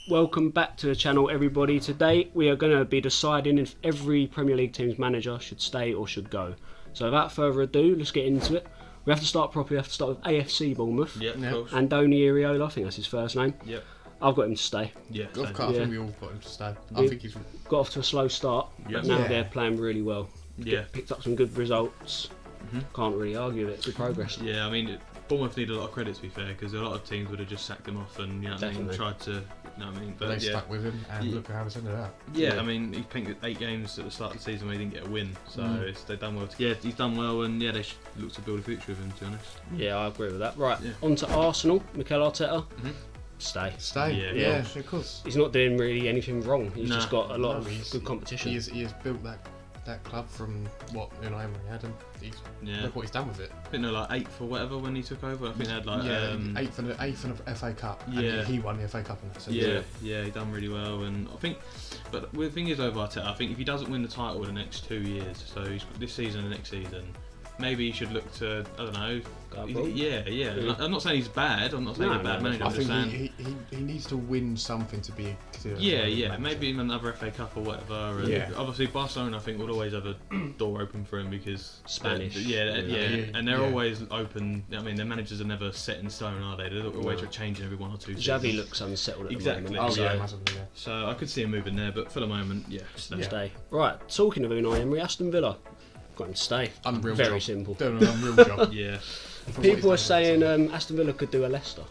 Welcome back to the channel, everybody. Today we are going to be deciding if every Premier League team's manager should stay or should go. So without further ado, let's get into it. We have to start properly. We have to start with AFC Bournemouth. Yep, of course. Andoni Iraola, I think that's his first name. Yep. I've got him to stay. Yeah, I think we all got him to stay. I think he's got off to a slow start, but now they're playing really well. Yeah. Picked up some good results. Can't really argue with it. Good progress. Yeah, I mean, Bournemouth need a lot of credit to be fair, because a lot of teams would have just sacked him off and tried to, but they stuck with him and look at how it's ended up. Yeah, I mean, he picked 8 games at the start of the season where he didn't get a win, so they've done well. Yeah, he's done well, and they should look to build a future with him, to be honest. Yeah, I agree with that. Right, on to Arsenal. Mikel Arteta. Stay. Yeah, of course. He's not doing really anything wrong. He's just got a lot of good competition. He has built that club from what Unai Emery had, and look what he's done with it. I think they're like 8th or whatever when he took over. I think they had like 8th in the FA Cup. And he won the FA Cup in that season. Yeah, he done really well, and I think. But the thing is, over Arteta, I think if he doesn't win the title in the next 2 years, so he's this season and next season, maybe he should look to, I don't know. Yeah. I'm not saying he's bad. I'm not saying he's a bad manager. I think he needs to win something to be. Maybe even another FA Cup or whatever. And obviously Barcelona, I think, would always have a door open for him because Spanish. And they're always open. I mean, their managers are never set in stone, are they? They're always changing every 1 or 2 seasons. Xavi looks unsettled at the moment. Massively. So I could see him moving there, but for the moment, stay. Right, talking of Unai Emery, Aston Villa. Got him to stay. Very simple. Doing an unreal job. Yeah. People are saying Aston Villa could do a Leicester.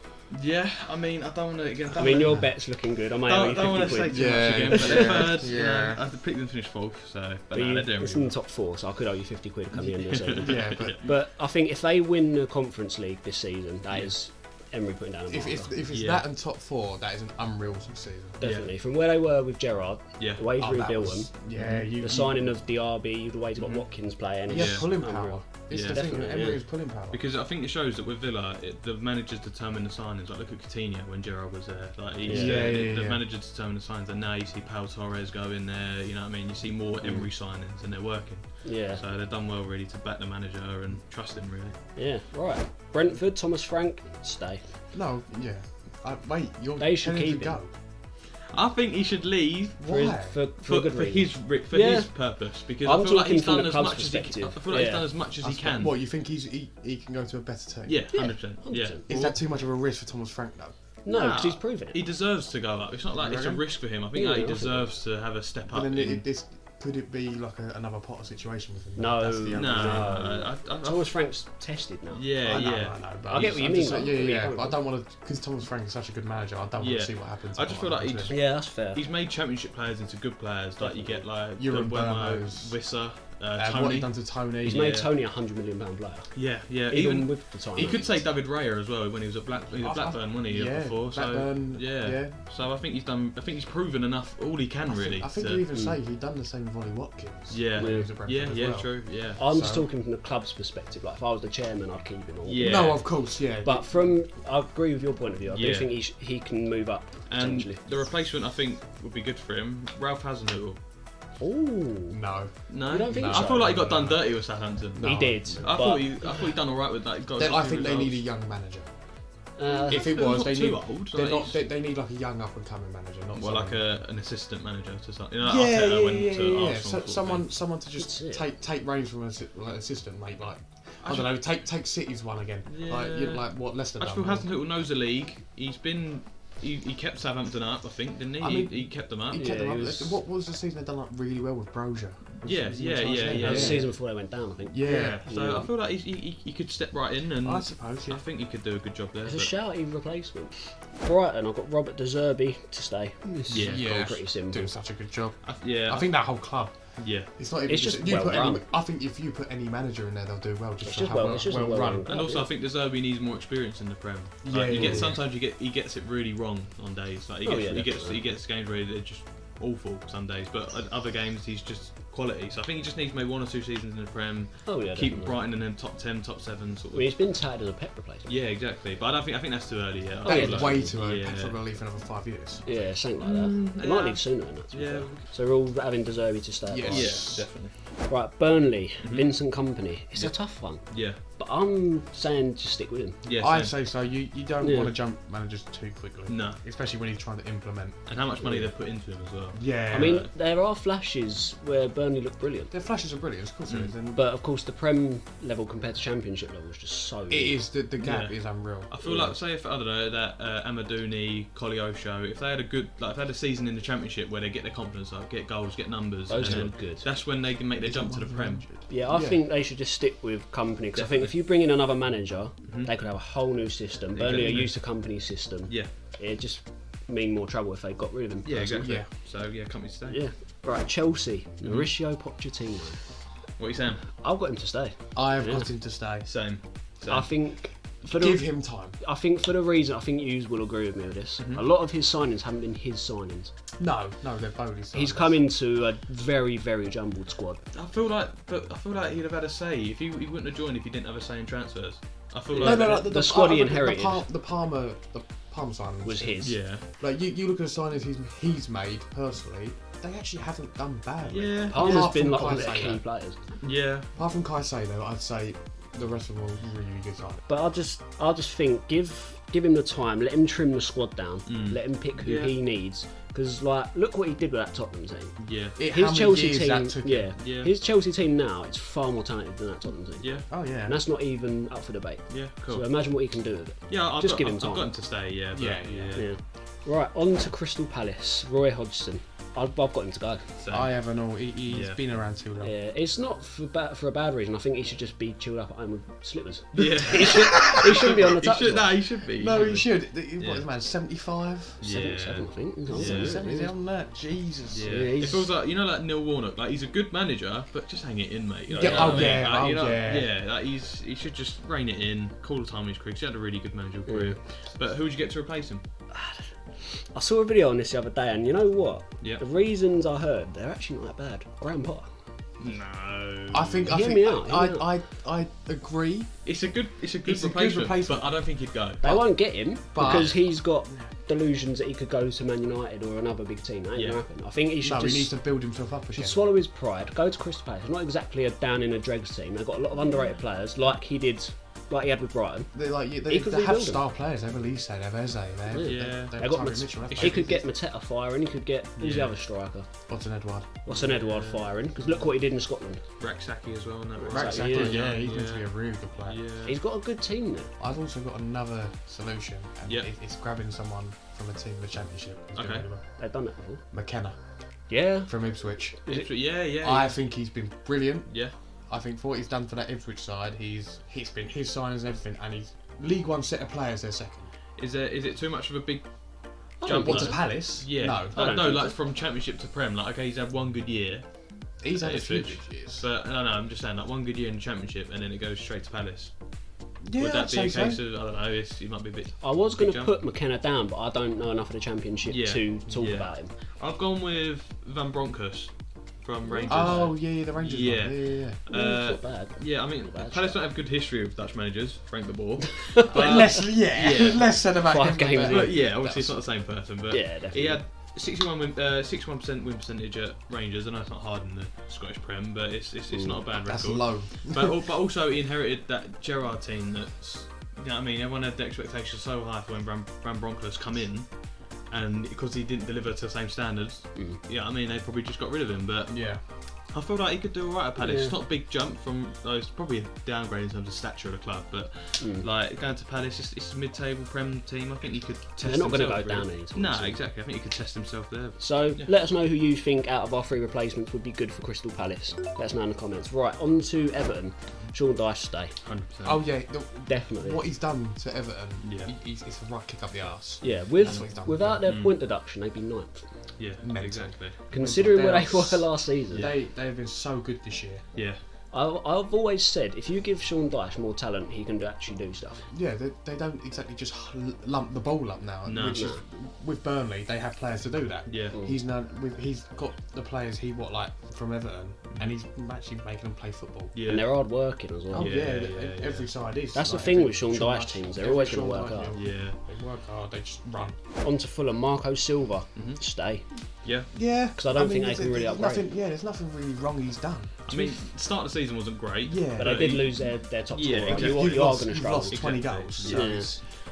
Yeah, I mean, I don't want to. I mean, your bet's looking good. I might don't want to say too much again, but they're third. I picked them to finish 4th, so. But they're doing it's in the top 4, so I could owe you 50 quid come the end of the season. but but I think if they win the Conference League this season, that is Emery putting down a marker. If it's that and top 4, that is an unreal season. Definitely. From where they were with Gerrard, the way he's rebuilt them, the signing of Diaby, the way he's got Watkins playing. Yeah, pulling power. It's the thing, Emery's pulling power. Because I think it shows that with Villa, the managers determine the signings. Like, look at Coutinho when Gerrard was there. Like, the managers determine the signings, and now you see Pau Torres go in there. You know what I mean? You see more Emery signings, and they're working. Yeah. So they've done well, really, to back the manager and trust him, really. Yeah. Right. Brentford, Thomas Frank, stay. No. Yeah. They should keep him. Go. I think he should leave for his purpose, because I feel like he's done as much as he can. I feel like he's done as much as he can. What, you think he can go to a better team? Yeah, 100%. Yeah. Is that too much of a risk for Thomas Frank though? No, because he's proven it. He deserves to go up. It's not like it's a risk for him. I think he deserves to have a step up. Could it be like another Potter situation with him? No. Thomas Frank's tested now. Yeah. I get what you mean. Yeah. But I don't want to, because Thomas Frank is such a good manager. I don't want to see what happens. I just feel like that's fair. He's made Championship players into good players. Like you get like Wissa. Tony. What he done to Tony. He's made Tony £100 million player. Yeah. Even with the time. He could say David Raya as well when he was at Blackburn, wasn't he? Before. Blackburn, So I think he's done. I think he's proven enough. All he can really. I think you even say he done the same with Ollie Watkins. Yeah. When he was at Brentford as well. True. Yeah. I'm just talking from the club's perspective. Like if I was the chairman, I'd keep him on. Yeah. No, of course, But I agree with your point of view. I do think he can move up potentially. And the replacement, I think, would be good for him. Ralph Hasenhüttl. Oh no! You don't think so? I feel like he got done dirty with Southampton. He did. I thought he done all right with that. I think they need a young manager. If it was, they need they need like a young up and coming manager, not like an assistant manager to something. Someone to just take reins from an assistant, mate. Like I don't know, take City's one again. Like what Leicester done. I feel Hasenhüttl knows the league. He's been. He kept Southampton up, I think, didn't he? I mean, he kept them up. What was the season they done really well with Brozier? Yeah. The season before they went down, I think. Yeah. So I feel like he could step right in, and I suppose. Yeah. I think he could do a good job there. It's a shouty replacement. Brighton, I've got Robert De Zerbi to stay. Pretty simple. Doing such a good job. I think that whole club. Yeah, it's not even. It's just well run. I think if you put any manager in there, they'll do well. It's just well run. And also, I think De Zerbi needs more experience in the Prem. Sometimes he gets it really wrong on days. Like he gets games where they're just awful some days, but at other games he's just quality. So I think he just needs maybe 1 or 2 seasons in the Prem. Keep Brighton in them top 10, top 7 sort of. I mean, he's been touted as a Pep replacement. Yeah, exactly. But I think that's too early. Yeah, that is way too early. Pep's not going to leave for another 5 years. Yeah, something like that. He might leave sooner than that. Yeah. So we're all having De Zerbi to stay. Yes. Yeah, definitely. Right, Burnley, Vincent Kompany. It's a tough one. Yeah. But I'm saying just stick with him. Yeah, I same. say so. You don't Yeah. want to jump managers too quickly. No. Especially when he's trying to implement. And how much money they've put into him as well. Yeah. I mean, there are flashes where Burnley look brilliant. their flashes are brilliant, of course it is. And But of course, the Prem level compared to Championship level is just so it big. is, the gap Yeah. is unreal. I feel like, say if, I don't know, that Amadouni, Koleosho, if they had a good, like if they had a season in the Championship where they get their confidence up, get goals, get numbers, Those and two then are good. that's when they can make their jump to the Prem. Yeah, I Yeah. think they should just stick with Company because I think if you bring in another manager, they could have a whole new system. Burnley are Exactly. used to Company's system. Yeah, It'd just mean more trouble if they got rid of him. yeah, exactly. Yeah. So yeah, company to stay. Yeah. Right, Chelsea, Mauricio Pochettino. What are you saying? I've got him to stay. I have got him to stay. Same. I think for Give the him time. I think for the reason I think you will agree with me with this. A lot of his signings haven't been his signings. No, they're Bowley. He's come into a very very jumbled squad. I feel like he'd have had a say if he wouldn't have joined if he didn't have a say in transfers. I feel No, like no, like the squad he inherited The Palmer signing was his. yeah, Like you look at the signings he's made personally, they actually haven't done badly. yeah, Palmer's Apart been from like one of their Caicedo. key players. yeah. Apart from Caicedo, I'd say the rest of them were really good signings. But I just think give him the time, let him trim the squad down, let him pick who Yeah. he needs. Because like, look what he did with that Tottenham team. Yeah, How His many Chelsea years team, that took him? Yeah. his Chelsea team now, it's far more talented than that Tottenham team. yeah, Oh yeah. And that's not even up for debate. yeah. So Cool. imagine what he can do with it. Yeah, I've just got, give him I've time. got him to stay. Yeah, but, Yeah. Yeah. Right, on to Crystal Palace. Roy Hodgson. I've got him to go. So, I haven't all. He's Yeah. been around too long. Yeah, it's not for a bad reason. I think he should just be chilled up at home with slippers. yeah. He shouldn't be on the He touch. should, no, he should be. No, he should. What Yeah. is man? 75. 77, I think. He's on Yeah. 77. Is he on that? Jesus. Yeah. Yeah, It he's- feels like like Neil Warnock. Like he's a good manager, but just hang it in, mate. Like, Yeah, you know oh, what I mean? yeah, Like, oh, you know, yeah. yeah. Like he should just rein it in, call the time in his career. 'Cause he had a really good managerial career. But who would you get to replace him? I saw a video on this the other day, and you know what? Yeah. The reasons I heard, they're actually not that bad. Graham Potter. No. I think Hear me out, hear me I agree. It's a good It's a good replacement, replacement. but I don't think he'd go. They won't get him but- because he's got delusions that he could go to Man United or another big team. That ain't Yeah. gonna happen. I think he should No, he just needs to build himself up again. swallow his pride, go to Crystal Palace. It's not exactly a down in a dregs team. They've got a lot of underrated players, like he had with Brighton. They He they could have rebuild them. star players. They have Elise, they have Eze, they have Yeah. They got Tyreek Mitchell. He could get Mateta firing. He could get who's the Yeah. other striker? Botton Edward. What's an Edward firing? Because look what he did in Scotland. Raksaki as well. In that Raksaki, role. Yeah, he's going to be a really good player. Yeah. He's got a good team there. I've also got another solution, and Yeah. it's grabbing someone from a team in the Championship. who's doing Okay. really well. They've done that before. McKenna Yeah. from Ipswich. Yeah, yeah. I think he's been brilliant. yeah. I think for what he's done for that Ipswich side, he's been his signings and everything, and he's League One set of players. They're second. Is it too much of a big I don't jump? think What to so. Palace? Yeah. No, I don't no, think like so. from Championship to Prem. Like, okay, he's had one good year. he's had a few Ipswich. good years. But no, I'm just saying, like one good year in the Championship, and then it goes straight to Palace. Yeah, Would I'd that be a say case so. of, I don't know, he might be a bit. I was going to jump. put McKenna down, but I don't know enough of the Championship Yeah, to talk yeah. about him. I've gone with Van Bronckhorst from Rangers. Oh yeah, the Rangers. Yeah. One. Yeah. It's not bad. Yeah, I mean, Not bad Palace shout. don't have good history with Dutch managers, Frank de Boer. But less, yeah, yeah. less said about 5 him. games but- in. But yeah, obviously it's not the same person. But Yeah, definitely. he had 61% win percentage at Rangers. I know it's not hard in the Scottish Prem, but it's not a bad That's record. low. But also he inherited that Gerrard team that's, you know what I mean, everyone had the expectations so high for when Van Bronckhorst come in, and because he didn't deliver to the same standards, yeah, I mean, they probably just got rid of him. But Yeah. I feel like he could do alright at Palace. Yeah. It's not a big jump from, it's probably a downgrade in terms of stature of the club, but like going to Palace, it's a mid-table Prem team. I think he could test They're not going to himself, go down really. anytime No, soon. exactly. I think he could test himself there. So Yeah. let us know who you think out of our 3 replacements would be good for Crystal Palace. Let us know in the comments. Right, on to Everton. Sean Dyche stay. 100%. Oh yeah. Definitely. What he's done to Everton, Yeah. it's a right kick up the arse. Yeah, That's what he's done. without their point deduction, they'd be 9th. Yeah, Mental. exactly. Considering where they They're- were last season. They have been so good this year. Yeah. I've always said, if you give Sean Dyche more talent, he can actually do stuff. Yeah, they don't exactly just lump the ball up now. No. Which is, with Burnley, they have players to do that. Yeah. He's got the players from Everton, and he's actually making them play football. Yeah. And they're hard working as well. Oh Yeah, yeah, yeah, every side is. That's the like thing every with Sean Dyche teams, they're always gonna Sean work Dyche, hard. Yeah. work hard. They just run. On to Fulham, Marco Silva, stay. Yeah. Yeah. Because I don't think they can really upgrade. There's nothing really wrong he's done. I mean, start of the season wasn't great. Yeah. But they did lose their top scorer. exactly. You are going to struggle. Lost 20 goals. So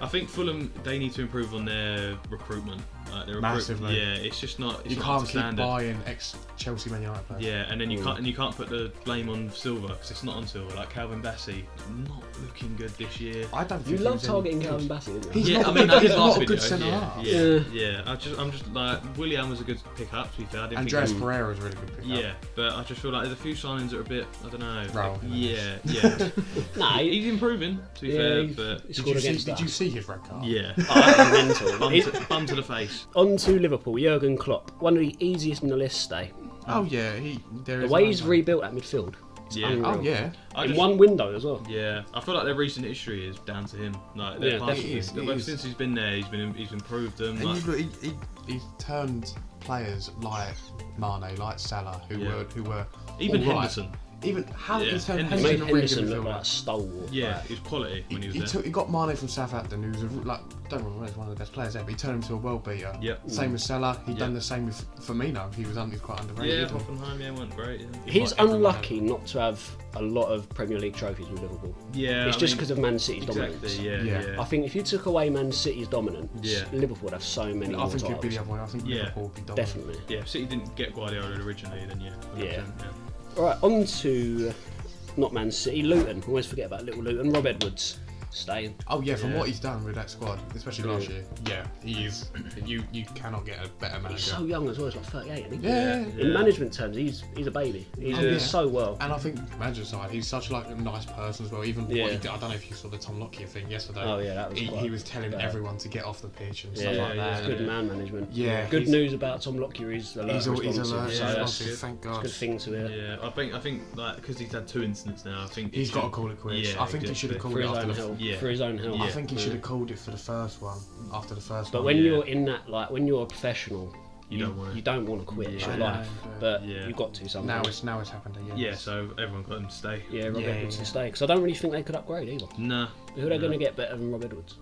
I think Fulham, they need to improve on their recruitment. Massively. Yeah, it's just not. It's you not can't up to keep standard. buying ex-Chelsea Man United players. Yeah, and then you can't put the blame on Silva because it's not on Silva. Like Calvin Bassey, not looking good this year. I don't. You think love he's targeting any Calvin good. Bassey, didn't you? He's Yeah, not I mean, good- I did he's last not a good video. centre-half. Yeah. I'm just like Willian was a good pick up. To be fair, I didn't Andreas think Pereira was a really good pick up. Yeah, but I just feel like there's a few signings that are a bit. I don't know. Raul Yeah. Nah, He's improving. To be fair, but he scored against Did us. you see his red card? yeah, Oh, that was mental. bum to the face. On to Liverpool, Jurgen Klopp. One of the easiest in the list, stay. Oh yeah, there The is. way he's rebuilt that midfield. It's Yeah. unreal. Oh yeah. In one window as well. Yeah, I feel like their recent history is down to him. Like, Yeah, their past- definitely. It is. since he's been there, he's improved them. And Like, he's turned players like Mane, like Salah, who were even all right. Henderson. Even how Yeah, he turned Henderson. He Henderson made a really Henderson good look midfielder. like a stalwart. Yeah, Like, he was quality when he was He there. got Mane from Southampton, who was don't remember, he's one of the best players there, but he turned him to a world beater. Yep. Same with Salah. He'd done the same with Firmino. He was quite Yeah, underrated. Hoffenheim, weren't great. Yeah. he's Like everyone unlucky not to have a lot of Premier League trophies with Liverpool. Yeah, It's I just mean, because of Man City's dominance. exactly. Yeah, Yeah. yeah. I think if you took away Man City's dominance, Yeah. Liverpool would have so many I more think it'd be titles. the other way. I think Yeah. Liverpool would be dominant. Definitely. Yeah, if City didn't get Guardiola originally, then yeah. 100%, Yeah. Alright, on to not Man City, Luton. Always forget about little Luton. Rob Edwards, staying. Oh yeah, from Yeah. what he's done with that squad, especially last year. Yeah, he is. You cannot get a better manager. He's so young as well, he's like 38, isn't he? Yeah. In management terms, he's a baby. He's Oh, doing yeah. so well. And I think manager side, he's such like a nice person as well. Even what Yeah. he did, I don't know if you saw the Tom Lockyer thing yesterday. Oh yeah, that was quite he was telling bad. everyone to get off the pitch and Yeah, stuff like yeah, that. good yeah. man management. Yeah, Good he's- news about Tom Lockyer, he's alert, He's responsive, alert, so yeah, that's good. thank a God. good thing to hear. Yeah, I think like because he's had 2 incidents now. I think He's got to call it quits. Yeah, I think he should have exactly. called For it his after own the. health. yeah. For his own health. I think he should have called it for the first one. After the first But one. when Yeah. you're in that, like when you're a professional, You don't wanna- you don't want to quit. It's Yeah. your I know, life, but Yeah. you've got to sometimes. now it's happened again. Yeah, so everyone got him to stay. Yeah, Rob Yeah, Edwards yeah. to stay because I don't really think they could upgrade either. Nah. Who are they going to get better than Rob Edwards?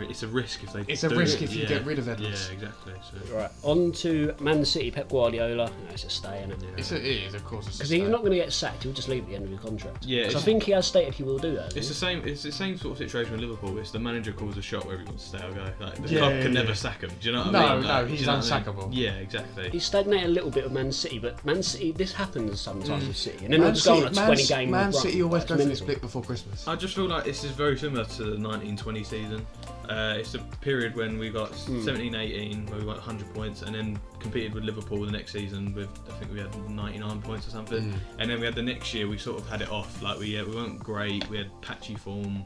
It's a risk if they. It's a do risk it. if you Yeah. get rid of Edwards. Yeah, exactly. So. Right, on to Man City, Pep Guardiola. No, it's a stay, isn't it? Yeah. It is, of course. Because he's not going to get sacked. He'll just leave at the end of his contract. Yeah, 'Cause I it's- think he has stated he will do that. It's hasn't the same. It's the same sort of situation with Liverpool. It's the manager calls a shot where he wants to stay or go. Like the Yeah, club yeah, can yeah. never sack him. Do you know what No, I mean? no, Like, he's do you know what I mean? unsackable. Yeah, exactly. he? He's stagnated a little bit with Man City, but Man City, this happens sometimes with City, and then they'll just go on a 20-game Man run. City always Like, go it's for the mental. split before Christmas. I just feel like this is very similar to the 1920 season. It's a period when we got 17-18, where we got 100 points, and then competed with Liverpool the next season with, I think we had 99 points or something. And then we had the next year, we sort of had it off. Like we weren't great, we had patchy form.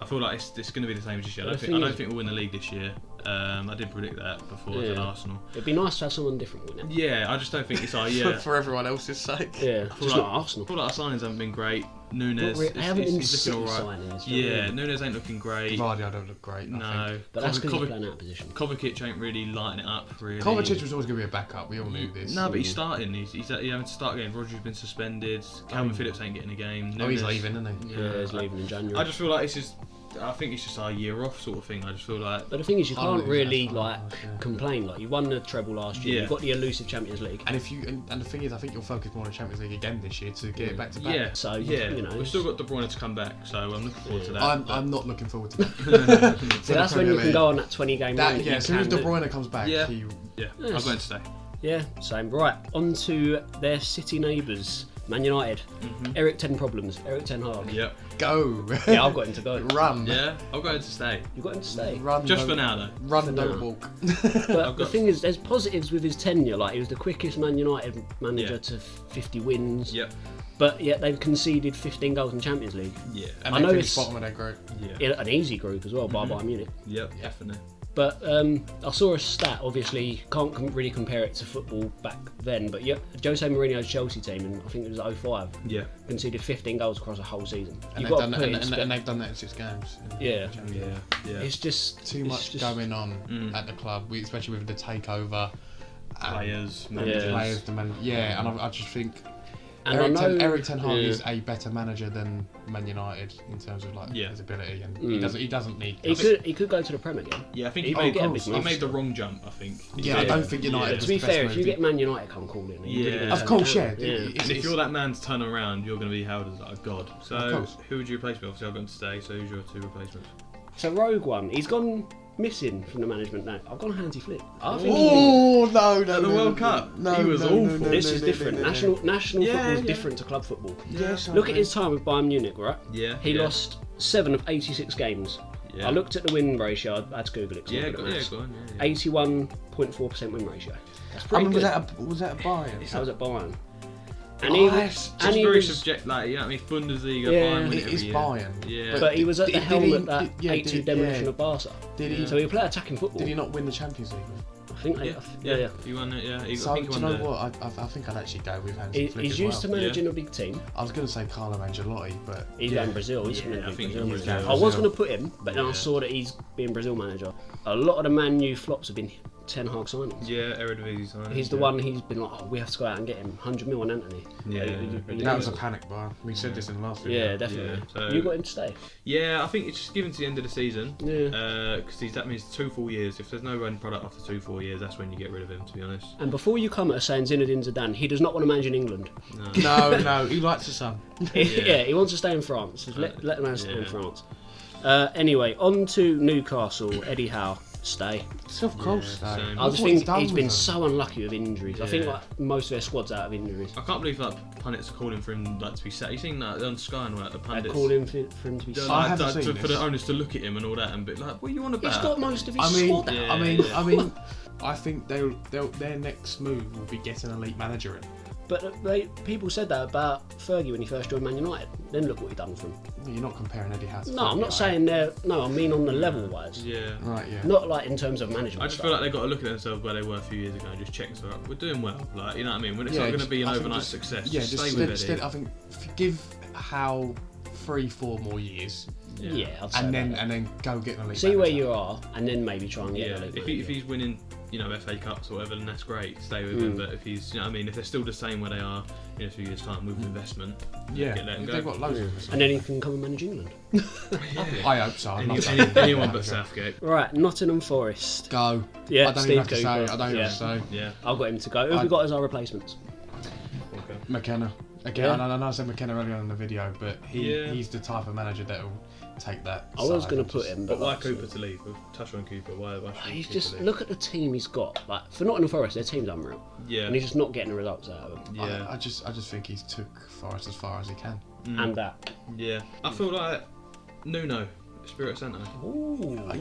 I feel like it's going to be the same as this year. I don't think we'll win the league this year. I did predict that before to Arsenal. It'd be nice to have someone different win it. Yeah, I just don't think it's our year. For everyone else's sake. Yeah, I feel just like- not Arsenal. I feel like our signings haven't been great. Nunes, They haven't been he's City looking alright. signings. Yeah, Nunes ain't looking great. Vardy don't look great. I No, think. But that's because he's Kovacic playing out of position. Kovacic ain't really lighting it up. Really. Kovacic was always going to be a backup. We all knew this. No, but he's starting. He's having to start games. Rodri's been suspended. Calvin Phillips ain't getting a game. Oh, he's Nunes- leaving, isn't he? Yeah, he's leaving in January. I just feel like it's just. I think it's just our year off sort of thing. I just feel like. But the thing is, you I can't don't think really that's like fine, yeah. complain. Like you won the treble last year, Yeah. you got the elusive Champions League. And if you and the thing is, I think you'll focus more on the Champions League again this year to get it back to back. Yeah. So, yeah, you know, we've still got De Bruyne to come back, so I'm looking forward to that. I'm not looking forward to that. So that's when you can go on that 20-game run. Yeah, as soon as De Bruyne comes back, Yeah. he Yeah, Yes. I'm going to stay. Yeah, same. Right, on to their city neighbours, Man United. Eric Ten Problems, Eric Ten Hag. Yep. go. Yeah, I've got him to go. Run. Yeah, I'm going to stay. You've got him to stay. Run. Just don't- for now, though. Run, For don't now. walk. But the thing is, there's positives with his tenure. Like, he was the quickest Man United manager Yeah. to 50 wins. Yep. But yet they've conceded 15 goals in Champions League. Yeah. And I they know finished it's- bottom of their group. Yeah. An easy group as well, by Bayern Munich. Yep. Definitely. But I saw a stat, obviously, can't really compare it to football back then, but yeah, Jose Mourinho's Chelsea team, in, I think it was 05, Yeah. conceded 15 goals across a whole season. And You've they've, got done to that, put it in and spe- they've done that in 6 games. Yeah. Yeah. Yeah. It's just Too it's much just- going on at the club, especially with the takeover. Players, and managers. players, and yeah, and I just think And Eric Ten Hag is a better manager than Man United in terms of like his ability, and he doesn't need. He could go to the Prem again. Yeah, I think he made the wrong jump. I think. Yeah, I don't think United. To be fair, if you get Man United, come calling. Of course, yeah. And if you're that man to turn around, you're going to be held as like a god. So who would you replace me? Obviously, I've got him to stay. So who's your two replacements? So Rogue One, he's gone missing from the management now. I've gone Hansi Flick. I think the World Cup. He was awful. This is different. National football is different to club football. Look at his time with Bayern Munich, right? He lost 7 of 86 games. I looked at the win ratio. I had to Google it. Go on. 81.4% win ratio. That's pretty good. Was that a Bayern? That was at Bayern. And he was very subject, like, you know what I mean, Bundesliga, Bayern. It is Bayern. Yeah. But he was at the helm at that 8-2 demolition of Barca. Did he? So he played attacking football. Did he not win the Champions League? I think they, He won it, yeah. So, do you know what? I think I'd actually go with Hansi Flick. He's used to managing a big team. I was going to say Carlo Ancelotti, but... He's in Brazil. He's I think Brazil. I was going to put him, but then I saw that he's being Brazil manager. A lot of the Man U flops have been Ten Hag signings. Yeah, Eredivisie signings. He's the one he's been like, we have to go out and get him. 100 mil on Anthony. That was a panic buy. We said this in the last video. Yeah, definitely. So, you got him to stay? Yeah, I think it's just given to the end of the season. Yeah. Because that means 2 full years. If there's no end product after 2 full years, that's when you get rid of him, to be honest. And before you come at us saying Zinedine Zidane, he does not want to manage in England. No, he likes the sun. Yeah, he wants to stay in France. Let him stay in France. Anyway, on to Newcastle. Eddie Howe, stay. Of course, I just think he's been so unlucky with injuries. I think like most of their squad's out of injuries. I can't believe pundits are calling for him to be set. You seen that on Sky and the pundits calling for him to be set. For the owners to look at him and all that and be like, what are you on about? He's got most of his squad out. I think their next move will be getting an elite manager in. But people said that about Fergie when he first joined Man United. Then look what he done for him. You're not comparing Eddie Howe to No, I'm not saying they're... No, I mean on the level wise. Yeah. Right, yeah. Not like in terms of management. I just feel like they've got to look at themselves where they were a few years ago and just check themselves. We're doing well. Like, you know what I mean? When it's not going to be an overnight success, just stay with Eddie. I think give Howe 3-4 more years. Yeah, I'd say and then go get an elite see manager. where you are, and then maybe try and get an elite if he's winning, FA Cups or whatever, then that's great. Stay with him. But if he's, if they're still the same where they are in a few years' time with investment, let them go. They've got loads of investment. And then he can come and manage England. I hope so. Anyone but Southgate. Right, Nottingham Forest. Go. Yeah, I don't Steve even have to Cooper. say. I don't have to say. Yeah. I've got him to go. Who have we got as our replacements? Okay. McKenna. Again, I know I said McKenna earlier on in the video, but he's the type of manager that will take that. I was going to put him, but why Cooper to leave? We'll touch on Cooper. Why he's just look at the team he's got. Like for Nottingham Forest, their team's unreal. Yeah, and he's just not getting the results out of them. Yeah, I just think he's took Forest as far as he can. And that. Yeah, I feel like Nuno. Spirit Centre.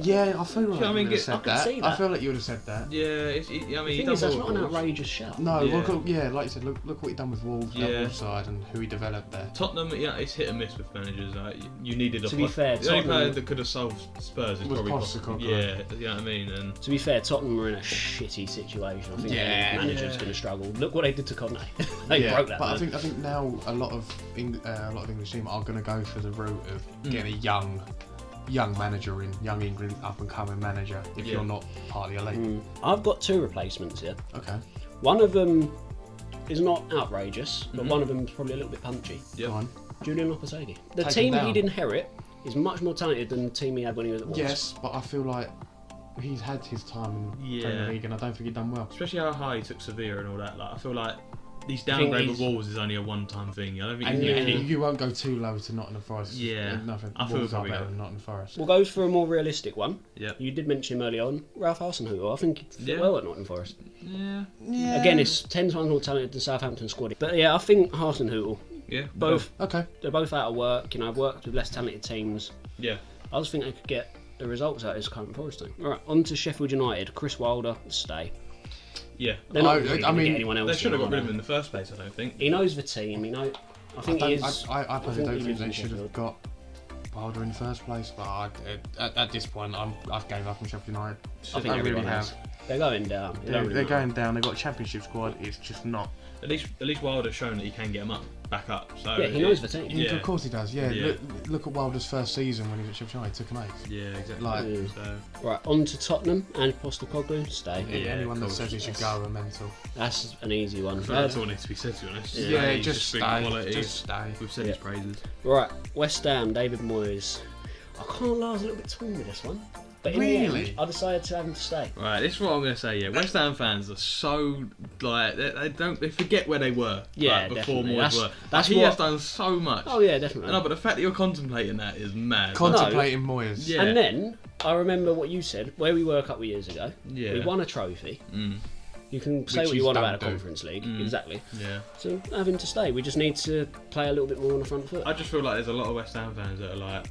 Yeah, I feel like you would have said that. See that. I feel like you would have said that. Yeah, that's not an outrageous shout. No, like you said, look what he done with Wolves, Wolves side, and who he developed there. Tottenham, it's hit and miss with managers. You needed a. To be fair, the only player that could have solved Spurs is probably Postecoglou. Yeah, you know what I mean. And to be fair, Tottenham were in a shitty situation. I think any manager's going to struggle. Look what they did to Conte. They broke that. But I think now a lot of English teams are going to go for the route of getting a young manager in, young England up and coming manager if you're not part of the elite. I've got 2 replacements here. Okay. One of them is not outrageous, but one of them is probably a little bit punchy. Yeah. Julian Lopetegui. The team he'd inherit is much more talented than the team he had when he was at Wolves. Yes, but I feel like he's had his time in Premier League and I don't think he's done well. Especially how high he took Sevilla and all that. Like I feel like these downgrade with Wolves is only a one-time thing. I don't think you won't go too low to Nottingham Forest. Yeah, I feel better than Nottingham Forest. We'll go for a more realistic one. Yeah. You did mention him early on, Ralph Hasenhüttl. I think he'd fit well at Nottingham Forest. Yeah. Again, it's 10 times more talented than Southampton squad. But yeah, I think Hasenhüttl. Yeah. Both. Okay. They're both out of work. I've worked with less talented teams. Yeah. I just think they could get the results out of his current Forest team. All right, on to Sheffield United. Chris Wilder, stay. Yeah, they're not really going to get anyone else. They should have got rid of him in the first place. I don't think he knows the team. I think he is. I personally don't think they should have got Wilder in the first place. But at this point, I've gave up on Sheffield United. I think everyone has. They're going down. They're going down. They've got a championship squad. It's just not. At least Wilder's shown that he can get them back up. So yeah, he knows the team. Yeah. Of course he does. Yeah. Look at Wilder's first season when he was at Sheffield United. He took him 8th. Yeah, exactly. Like, so. Right, on to Tottenham and Postecoglou. Stay. Yeah, anyone that says he should go are mental. That's an easy one. That's all needs to be said, to be honest. Yeah, He's just big stay. quality. Just stay. We've said his praises. Right, West Ham, David Moyes. I can't lie, I was a little bit torn with this one. But in the end, I decided to have him to stay. Right, this is what I'm going to say. Yeah, West Ham fans are so like they forget where they were. Yeah, before definitely. Moyes were. That's he has done so much. Oh yeah, definitely. No, but the fact that you're contemplating that is mad. Contemplating Moyes. Yeah. And then I remember what you said, where we were a couple of years ago. Yeah. We won a trophy. Mm. You can say Which what you you want don't about a do. Conference League, Mm. exactly. Yeah. So have him to stay. We just need to play a little bit more on the front foot. I just feel like there's a lot of West Ham fans that are like,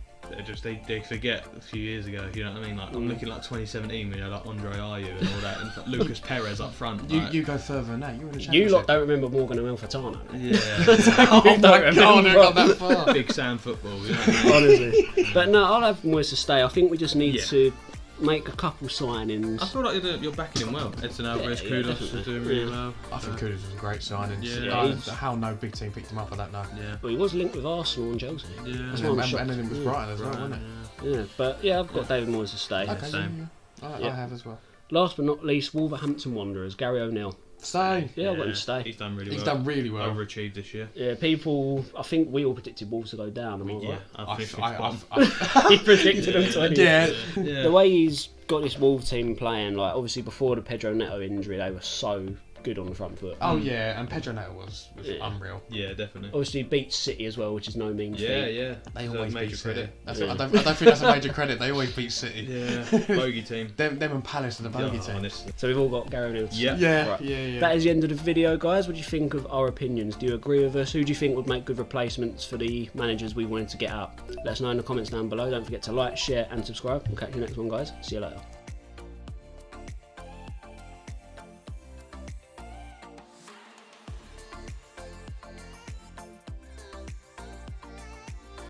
they forget a few years ago. You know what I mean? Like I'm looking like 2017 when you had like Andre Ayew and all that, and like Lucas Perez up front. Like, You go further than that. You were in the You championship. lot don't remember Morgan and Malfitano. yeah. Oh don't my remember. god, I got that far. Big Sam football. You know what I mean? Honestly. But no, I'll have Moyes to stay. I think we just need to make a couple signings. I feel like you're backing him well. Edson Alvarez, Yeah, Kudos definitely. are doing really well. I think Kudus was a great signing. Yeah. How no big team picked him up, I don't know. Yeah. Well, he was linked with Arsenal and Chelsea. Yeah. That's why I'm shocked. And then it was Brighton as well, wasn't it? Yeah, but yeah, I've got David Moyes to stay. Okay, same. I have as well. Last but not least, Wolverhampton Wanderers, Gary O'Neill. Stay. Yeah, I've got him to stay. He's done really well. He's done really well. Overachieved this year. Yeah, I think we all predicted Wolves to go down. Am I Yeah. right? He predicted them to win. Yeah. The way he's got this Wolves team playing, like obviously before the Pedro Neto injury, they were so good on the front foot. Oh yeah, and Pedro Neto was unreal. Yeah, definitely. Obviously beat City as well, which is no mean feat. Yeah. They So always major beat credit. City. I don't think that's a major credit. They always beat City. Yeah, bogey team. Them and Palace are the bogey team. Honestly. So we've all got Gary O'Neill. Yeah. Yeah. That is the end of the video, guys. What do you think of our opinions? Do you agree with us? Who do you think would make good replacements for the managers we wanted to get out? Let us know in the comments down below. Don't forget to like, share and subscribe. We'll catch you next one, guys. See you later.